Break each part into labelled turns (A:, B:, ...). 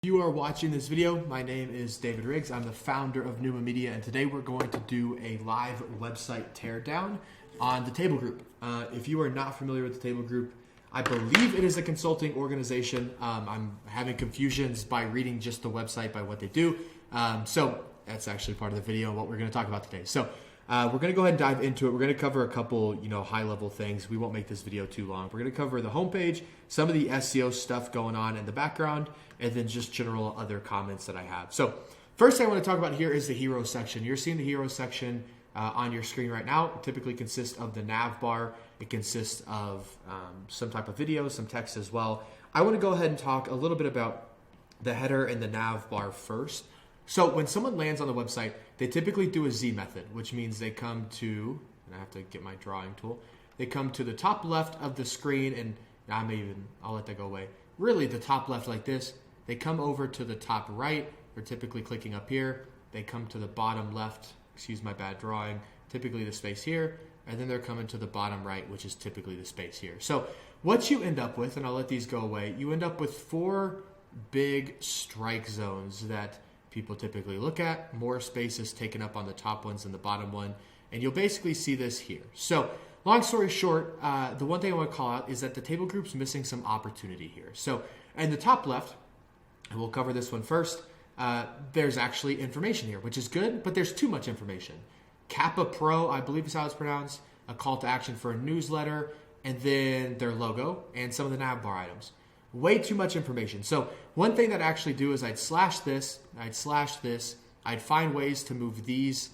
A: You are watching this video. My name is David Riggs. I'm the founder of Numa Media, and today we're going to do a live website teardown on the Table Group. If you are not familiar with the Table Group, I believe it is a consulting organization. I'm having confusions by reading just the website by what they do. So that's actually part of the video, what we're going to talk about today. So we're going to go ahead and dive into it. We're going to cover a couple, high-level things. We won't make this video too long. We're going to cover the homepage, some of the SEO stuff going on in the background, and then just general other comments that I have. So first thing I want to talk about here is the hero section. You're seeing the hero section on your screen right now. It typically consists of the Nav Bar. It consists of some type of video, some text as well. I want to go ahead and talk a little bit about the header and the Nav Bar first. So when someone lands on the website, they typically do a Z method, which means they come to, and I have to get my drawing tool, they come to the top left of the screen, and I'll let that go away. Really the top left like this. They come over to the top right. They're typically clicking up here. They come to the bottom left, excuse my bad drawing, typically the space here, and then they're coming to the bottom right, which is typically the space here. So what you end up with, and I'll let these go away, you end up with 4 big strike zones that people typically look at. More space is taken up on the top ones than the bottom one, and you'll basically see this here. So long story short, the one thing I want to call out is that the Table Group's missing some opportunity here. So in the top left, and we'll cover this one first, there's actually information here, which is good, but there's too much information. Kappa Pro, I believe is how it's pronounced, a call to action for a newsletter, and then their logo and some of the Nav Bar items. Way too much information. So one thing that I actually do is I'd slash this, I'd find ways to move these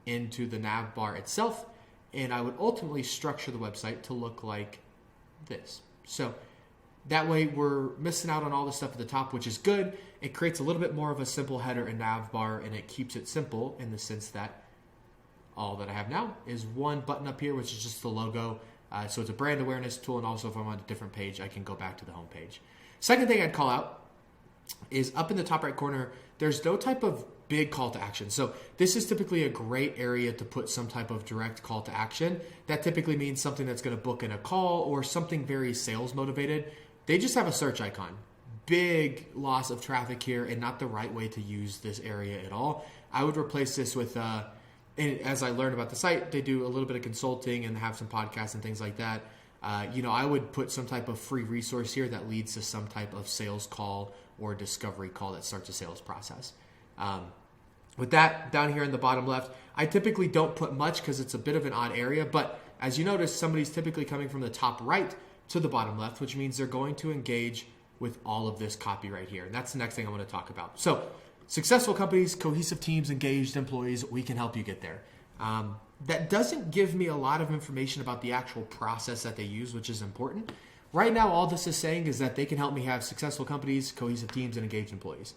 A: into the Nav Bar itself, and I would ultimately structure the website to look like this. So that way we're missing out on all the stuff at the top, which is good. It creates a little bit more of a simple header and Nav Bar, and it keeps it simple in the sense that all that I have now is one button up here, which is just the logo. So it's a brand awareness tool, and also if I'm on a different page, I can go back to the home page. Second thing I'd call out is up in the top right corner, there's no type of big call to action. So this is typically a great area to put some type of direct call to action. That typically means something that's going to book in a call or something very sales motivated. They just have a search icon. Big loss of traffic here, and not the right way to use this area at all. I would replace this with and as I learned about the site, they do a little bit of consulting and have some podcasts and things like that. I would put some type of free resource here that leads to some type of sales call or discovery call that starts a sales process. With that, down here in the bottom left, I typically don't put much because it's a bit of an odd area. But as you notice, somebody's typically coming from the top right to the bottom left, which means they're going to engage with all of this copy right here. And that's the next thing I want to talk about. So successful companies, cohesive teams, engaged employees, we can help you get there. That doesn't give me a lot of information about the actual process that they use, which is important. Right now, all this is saying is that they can help me have successful companies, cohesive teams, and engaged employees.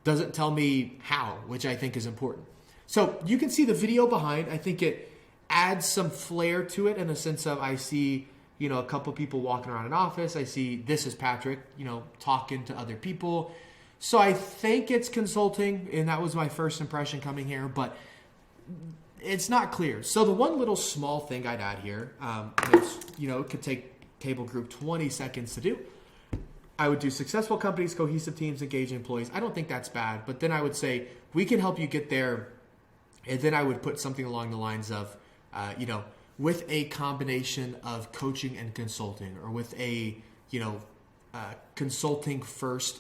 A: Doesn't tell me how, which I think is important. So you can see the video behind. I think it adds some flair to it in the sense of I see, a couple people walking around an office. I see this is Patrick, talking to other people. So I think it's consulting, and that was my first impression coming here, but it's not clear. So the one little small thing I'd add here, it could take Table Group 20 seconds to do. I would do successful companies, cohesive teams, engaged employees. I don't think that's bad, but then I would say we can help you get there, and then I would put something along the lines of, with a combination of coaching and consulting, or with a, consulting first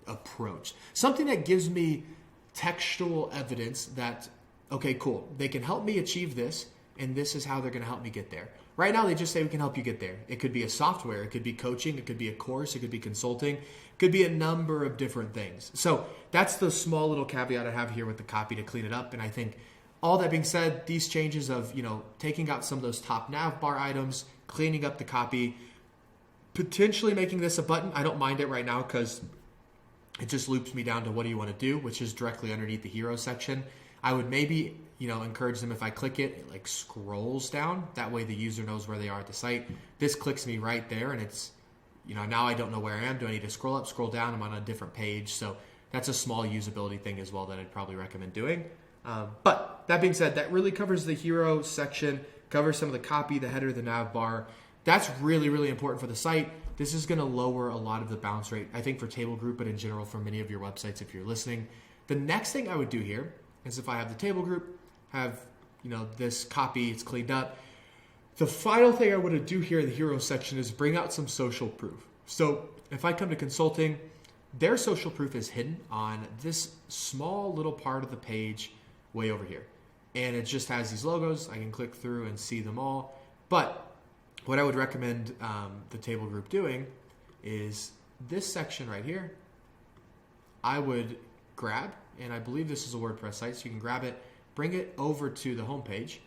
A: approach. Something that gives me textual evidence that, okay, cool, they can help me achieve this, and this is how they're going to help me get there. Right now, they just say we can help you get there. It could be a software, it could be coaching, it could be a course, it could be consulting, it could be a number of different things. So that's the small little caveat I have here with the copy to clean it up. And I think all that being said, these changes of, taking out some of those top Nav Bar items, cleaning up the copy, potentially making this a button. I don't mind it right now because it just loops me down to what do you want to do, which is directly underneath the hero section. I would maybe, encourage them if I click it, it scrolls down. That way the user knows where they are at the site. This clicks me right there, and it's, now I don't know where I am. Do I need to scroll up, scroll down? I'm on a different page. So that's a small usability thing as well that I'd probably recommend doing. But that being said, that really covers the hero section, covers some of the copy, the header, the Nav Bar. that's really, really important for the site. This is going to lower a lot of the bounce rate, I think, for Table Group, but in general for many of your websites if you're listening. The next thing I would do here is if I have the Table Group, have this copy, it's cleaned up. The final thing I want to do here in the hero section is bring out some social proof. So if I come to consulting, their social proof is hidden on this small little part of the page way over here. And it just has these logos. I can click through and see them all. But what I would recommend the Table Group doing is this section right here, I would grab, and I believe this is a WordPress site, so you can grab it, bring it over to the homepage.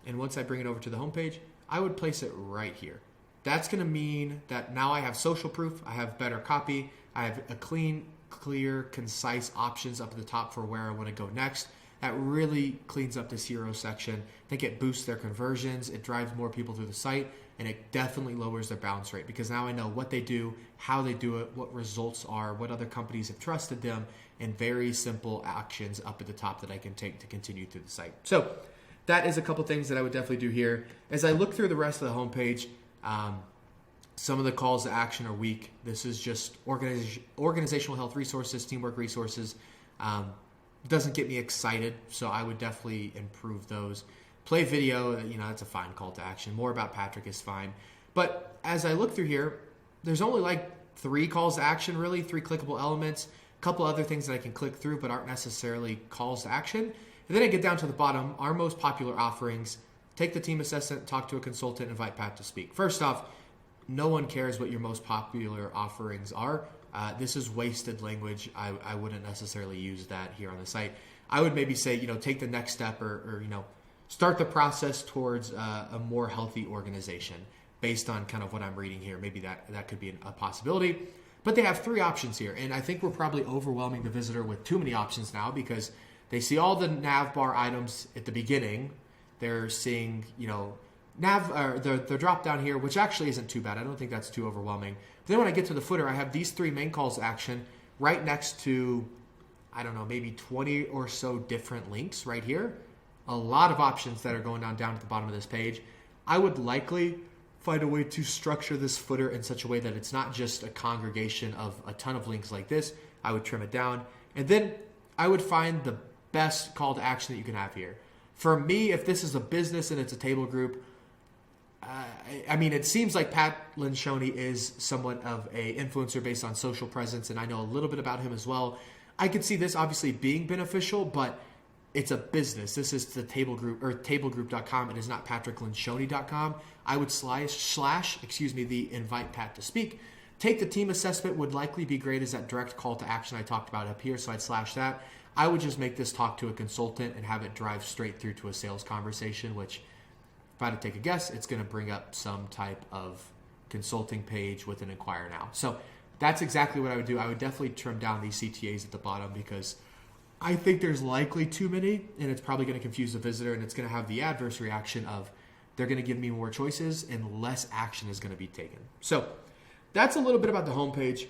A: And once I bring it over to the homepage, I would place it right here. That's going to mean that now I have social proof, I have better copy, I have a clean, clear, concise options up at the top for where I want to go next. That really cleans up this hero section. I think it boosts their conversions, it drives more people through the site, and it definitely lowers their bounce rate because now I know what they do, how they do it, what results are, what other companies have trusted them, and very simple actions up at the top that I can take to continue through the site. So that is a couple things that I would definitely do here. As I look through the rest of the homepage, some of the calls to action are weak. This is just organizational health resources, teamwork resources. Doesn't get me excited, so I would definitely improve those. Play video, that's a fine call to action. More about Patrick is fine. But as I look through here, there's only like 3 calls to action, really, 3 clickable elements. A couple other things that I can click through but aren't necessarily calls to action. And then I get down to the bottom, our most popular offerings. Take the team assessment, talk to a consultant, invite Pat to speak. First off, no one cares what your most popular offerings are. This is wasted language. I wouldn't necessarily use that here on the site. I would maybe say, take the next step or start the process towards a more healthy organization based on kind of what I'm reading here. Maybe that could be a possibility. But they have 3 options here. And I think we're probably overwhelming the visitor with too many options now because they see all the Nav Bar items at the beginning. They're seeing, the drop down here, which actually isn't too bad. I don't think that's too overwhelming. But then when I get to the footer, I have these 3 main calls to action right next to, maybe 20 or so different links right here. A lot of options that are going down at the bottom of this page. I would likely find a way to structure this footer in such a way that it's not just a congregation of a ton of links like this. I would trim it down. And then I would find the best call to action that you can have here. For me, if this is a business and it's a table group, it seems like Pat Lencioni is somewhat of a influencer based on social presence, and I know a little bit about him as well. I could see this obviously being beneficial, but it's a business. This is the table group or tablegroup.com. It is not patricklencioni.com. I would slash the invite Pat to speak. Take the team assessment would likely be great as that direct call to action I talked about up here, so I'd slash that. I would just make this talk to a consultant and have it drive straight through to a sales conversation, which if I had to take a guess, it's going to bring up some type of consulting page with an inquire now. So that's exactly what I would do. I would definitely trim down these CTAs at the bottom because I think there's likely too many and it's probably going to confuse the visitor and it's going to have the adverse reaction of they're going to give me more choices and less action is going to be taken. So that's a little bit about the homepage.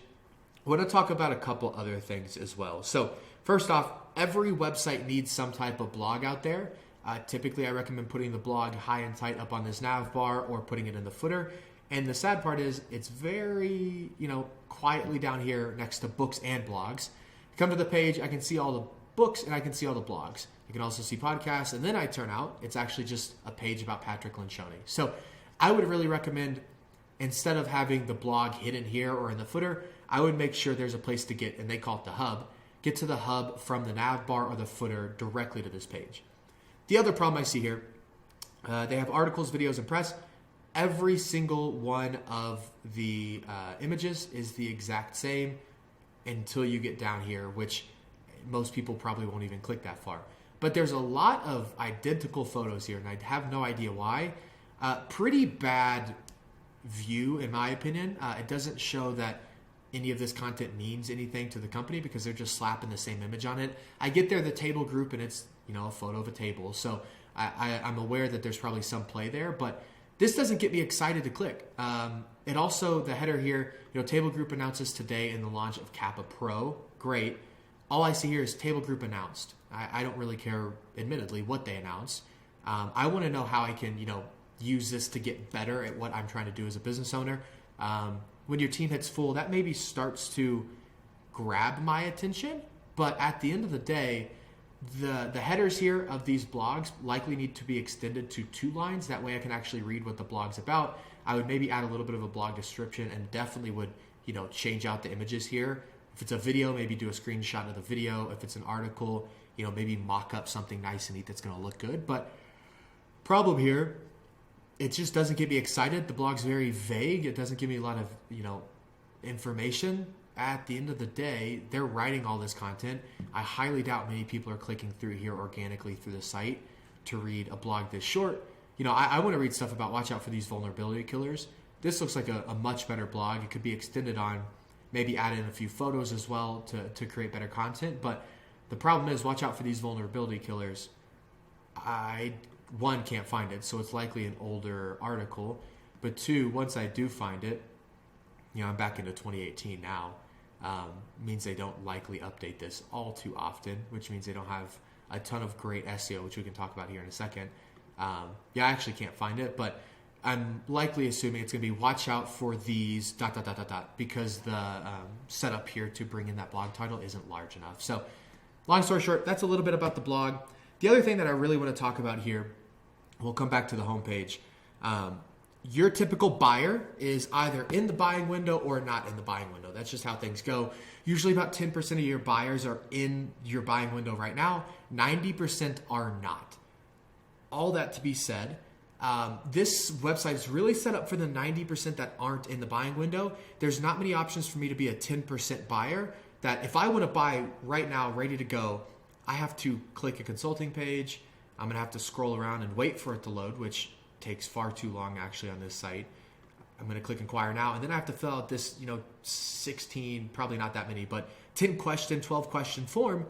A: I want to talk about a couple other things as well. So first off, every website needs some type of blog out there. Typically, I recommend putting the blog high and tight up on this nav bar or putting it in the footer. And the sad part is it's very, quietly down here next to books and blogs. Come to the page, I can see all the books and I can see all the blogs. I can also see podcasts. And then I turn out, it's actually just a page about Patrick Lencioni. So I would really recommend, instead of having the blog hidden here or in the footer, I would make sure there's a place to get, and they call it the hub. Get to the hub from the nav bar or the footer directly to this page. The other problem I see here, they have articles, videos, and press. Every single one of the images is the exact same until you get down here, which most people probably won't even click that far. But there's a lot of identical photos here, and I have no idea why. Pretty bad view, in my opinion. It doesn't show that any of this content means anything to the company because they're just slapping the same image on it. I get there, the table group, and it's a photo of a table. So I'm aware that there's probably some play there, but this doesn't get me excited to click. It also, the header here, table group announces today in the launch of Kappa Pro. Great. All I see here is table group announced. I don't really care, admittedly, what they announce. I want to know how I can, use this to get better at what I'm trying to do as a business owner. When your team hits full, that maybe starts to grab my attention. But at the end of the day, the headers here of these blogs likely need to be extended to 2 lines. That way I can actually read what the blog's about. I would maybe add a little bit of a blog description, and definitely would, change out the images here. If it's a video, maybe do a screenshot of the video. If it's an article, maybe mock up something nice and neat that's going to look good. But problem here, it just doesn't get me excited. The blog's very vague. It doesn't give me a lot of, information. At the end of the day, they're writing all this content. I highly doubt many people are clicking through here organically through the site to read a blog this short. I want to read stuff about watch out for these vulnerability killers. This looks like a much better blog. It could be extended on, maybe add in a few photos as well to create better content. But the problem is, watch out for these vulnerability killers. I, one, can't find it, so it's likely an older article. But 2, once I do find it, I'm back into 2018 now. Means they don't likely update this all too often, which means they don't have a ton of great SEO, which we can talk about here in a second. I actually can't find it, but I'm likely assuming it's going to be watch out for these ... because the setup here to bring in that blog title isn't large enough. So long story short, that's a little bit about the blog. The other thing that I really want to talk about here, we'll come back to the homepage. Your typical buyer is either in the buying window or not in the buying window. That's just how things go. Usually about 10% of your buyers are in your buying window right now. 90% are not. All that to be said, this website is really set up for the 90% that aren't in the buying window. There's not many options for me to be a 10% buyer that if I want to buy right now, ready to go, I have to click a consulting page. I'm going to have to scroll around and wait for it to load, which takes far too long actually on this site. I'm going to click inquire now, and then I have to fill out this, 16, probably not that many, but 10 question, 12 question form.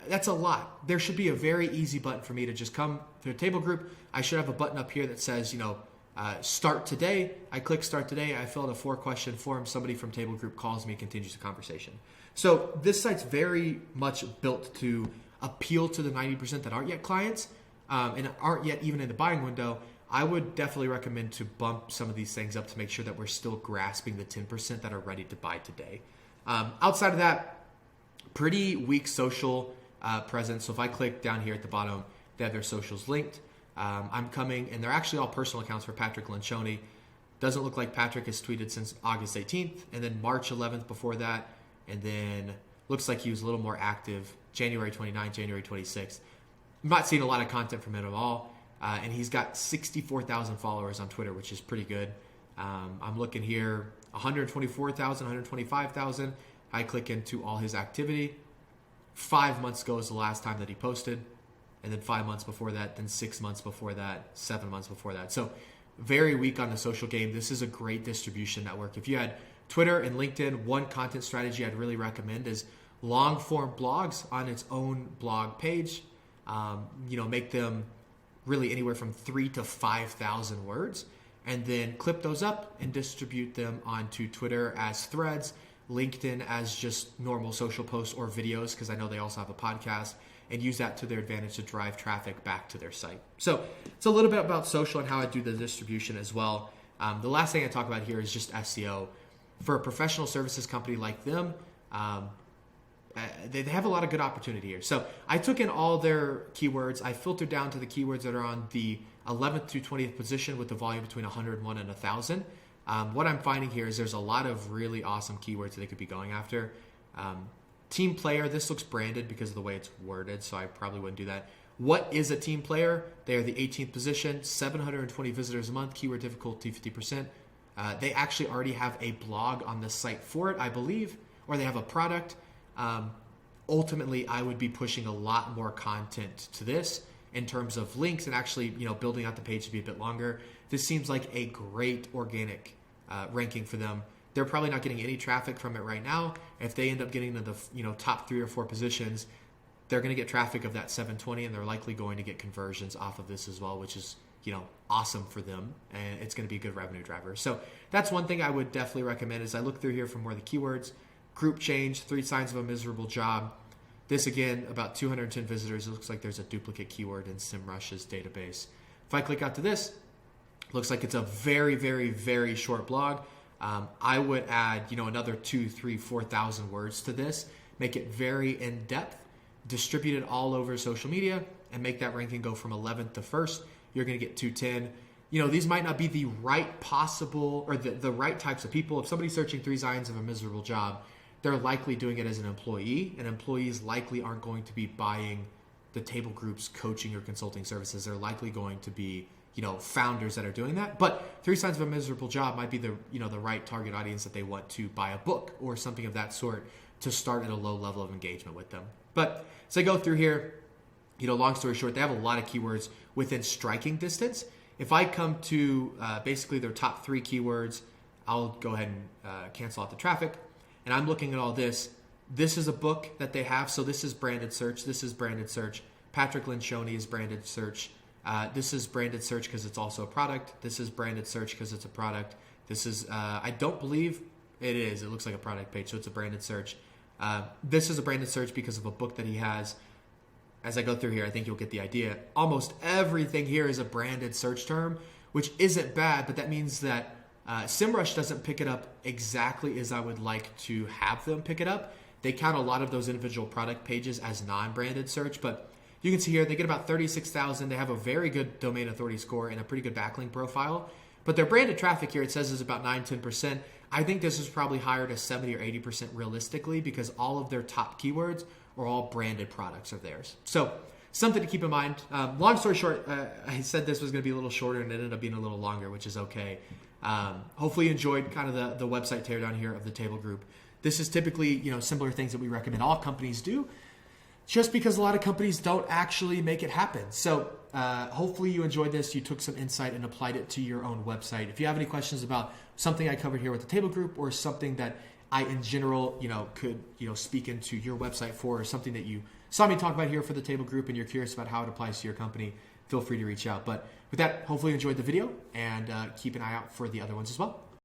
A: That's a lot. There should be a very easy button for me to just come to a table group. I should have a button up here that says, start today. I click start today. I fill out a 4-question form. Somebody from table group calls me, continues the conversation. So this site's very much built to appeal to the 90% that aren't yet clients, and aren't yet even in the buying window. I would definitely recommend to bump some of these things up to make sure that we're still grasping the 10% that are ready to buy today. Outside of that, pretty weak social presence. So if I click down here at the bottom, they have their socials linked. I'm coming, and they're actually all personal accounts for Patrick Lencioni. Doesn't look like Patrick has tweeted since August 18th, and then March 11th before that, and then looks like he was a little more active January 29th, January 26th. I'm not seeing a lot of content from him at all. And he's got 64,000 followers on Twitter, which is pretty good. I'm looking here, 124,000, 125,000. I click into all his activity. 5 months ago is the last time that he posted. And then 5 months before that, then 6 months before that, 7 months before that. So very weak on the social game. This is a great distribution network. If you had Twitter and LinkedIn, one content strategy I'd really recommend is long form blogs on its own blog page. Make them really anywhere from 3,000 to 5,000 words, and then clip those up and distribute them onto Twitter as threads, LinkedIn as just normal social posts or videos, because I know they also have a podcast, and use that to their advantage to drive traffic back to their site. So it's a little bit about social and how I do the distribution as well. The last thing I talk about here is just SEO. For a professional services company like them, they have a lot of good opportunity here. So I took in all their keywords. I filtered down to the keywords that are on the 11th to 20th position with the volume between 101 and 1,000. What I'm finding here is there's a lot of really awesome keywords that they could be going after. Team player, this looks branded because of the way it's worded, so I probably wouldn't do that. What is a team player? They are the 18th position, 720 visitors a month, keyword difficulty 50%. They actually already have a blog on the site for it, I believe, or they have a product. Ultimately, I would be pushing a lot more content to this in terms of links and actually, building out the page to be a bit longer. This seems like a great organic ranking for them. They're probably not getting any traffic from it right now. If they end up getting to the top 3 or 4 positions, they're going to get traffic of that 720, and they're likely going to get conversions off of this as well, which is awesome for them, and it's going to be a good revenue driver. So that's one thing I would definitely recommend. As I look through here for more of the keywords. Group change, 3 signs of a miserable job. This again, about 210 visitors. It looks like there's a duplicate keyword in SEMrush's database. If I click out to this, Looks like it's a very, very, very short blog. I would add, another 2, 3, 4,000 words to this, make it very in-depth, distribute it all over social media, and make that ranking go from 11th to 1st. You're going to get 210. These might not be the right possible or the right types of people. If somebody's searching 3 signs of a miserable job, they're likely doing it as an employee, and employees likely aren't going to be buying the table group's coaching or consulting services. They're likely going to be founders that are doing that. But 3 signs of a miserable job might be the right target audience that they want to buy a book or something of that sort to start at a low level of engagement with them. But as I go through here, long story short, they have a lot of keywords within striking distance. If I come to basically their top 3 keywords, I'll go ahead and cancel out the traffic. And I'm looking at all this. This is a book that they have. So this is branded search. This is branded search. Patrick Lencioni is branded search. This is branded search because it's also a product. This is branded search because it's a product. This is, I don't believe it is. It looks like a product page, so it's a branded search. This is a branded search because of a book that he has. As I go through here, I think you'll get the idea. Almost everything here is a branded search term, which isn't bad, but that means that SEMrush doesn't pick it up exactly as I would like to have them pick it up. They count a lot of those individual product pages as non-branded search, but you can see here they get about 36,000. They have a very good domain authority score and a pretty good backlink profile. But their branded traffic here, it says, is about 9-10%. I think this is probably higher to 70 or 80% realistically because all of their top keywords are all branded products of theirs. So something to keep in mind. Long story short, I said this was going to be a little shorter and it ended up being a little longer, which is okay. Hopefully you enjoyed kind of the website teardown here of the table group. This is typically, similar things that we recommend all companies do, just because a lot of companies don't actually make it happen. So hopefully you enjoyed this, you took some insight and applied it to your own website. If you have any questions about something I covered here with the table group or something that I in general, could, speak into your website for, or something that you saw me talk about here for the table group and you're curious about how it applies to your company, feel free to reach out. But with that, hopefully you enjoyed the video and keep an eye out for the other ones as well.